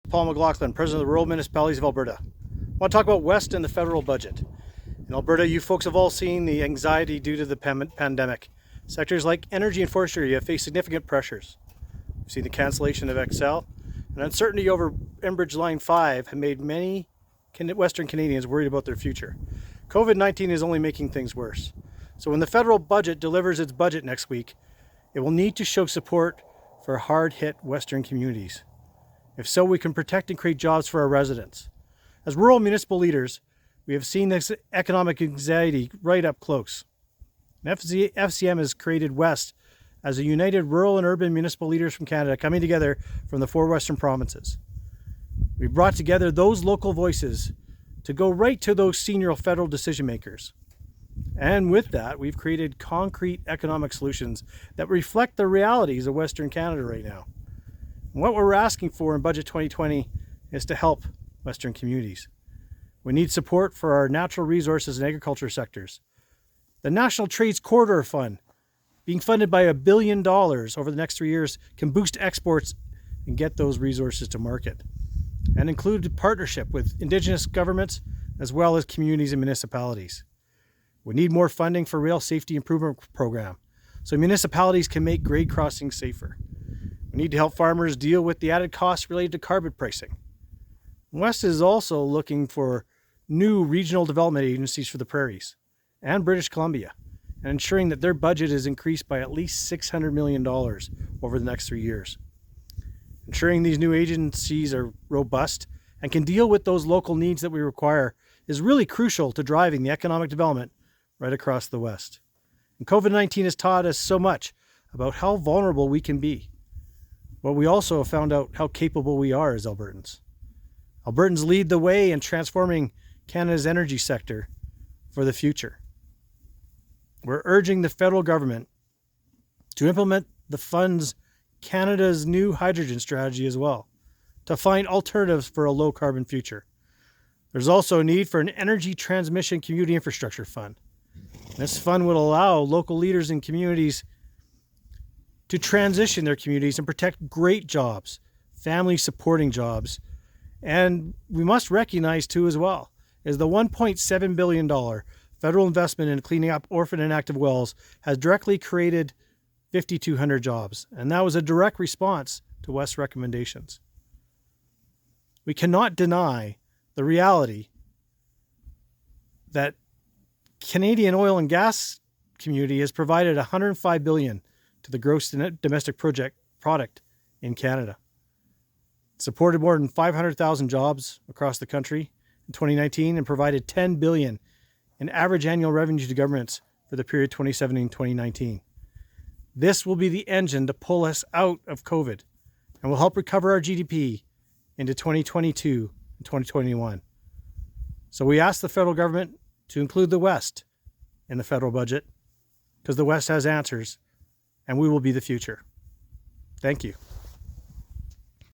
Paul McLaughlin, President of the Rural Municipalities of Alberta. I want to talk about West and the federal budget. In Alberta, you folks have all seen the anxiety due to the pandemic. Sectors like energy and forestry have faced significant pressures. We've seen the cancellation of XL, and uncertainty over Enbridge Line 5 have made many Western Canadians worried about their future. COVID-19 is only making things worse. So when the federal budget delivers its budget next week, it will need to show support for hard-hit Western communities. If so, we can protect and create jobs for our residents. As rural municipal leaders, we have seen this economic anxiety right up close. FCM has created West as a united rural and urban municipal leaders from Canada coming together from the 4 Western provinces. We brought together those local voices to go right to those senior federal decision makers. And with that, we've created concrete economic solutions that reflect the realities of Western Canada right now. And what we're asking for in Budget 2020 is to help Western communities. We need support for our natural resources and agriculture sectors. The National Trades Corridor Fund, being funded by $1 billion over the next 3 years, can boost exports and get those resources to market, and include partnership with Indigenous governments as well as communities and municipalities. We need more funding for rail safety improvement program so municipalities can make grade crossings safer. We need to help farmers deal with the added costs related to carbon pricing. West is also looking for new regional development agencies for the prairies and British Columbia, and ensuring that their budget is increased by at least $600 million over the next 3 years. Ensuring these new agencies are robust and can deal with those local needs that we require is really crucial to driving the economic development right across the West. And COVID-19 has taught us so much about how vulnerable we can be, but we also have found out how capable we are as Albertans. Albertans lead the way in transforming Canada's energy sector for the future. We're urging the federal government to implement the fund's Canada's new hydrogen strategy as well, to find alternatives for a low-carbon future. There's also a need for an energy transmission community infrastructure fund. This fund would allow local leaders in communities to transition their communities and protect great jobs, family-supporting jobs. And we must recognize, too, as well, is the $1.7 billion federal investment in cleaning up orphan and active wells has directly created 5,200 jobs, and that was a direct response to West's recommendations. We cannot deny the reality that Canadian oil and gas community has provided $105 billion to the gross domestic product in Canada. It supported more than 500,000 jobs across the country in 2019 and provided $10 billion in average annual revenue to governments for the period 2017-2019. This will be the engine to pull us out of COVID and will help recover our GDP into 2022 and 2021. So we ask the federal government to include the West in the federal budget because the West has answers and we will be the future. Thank you.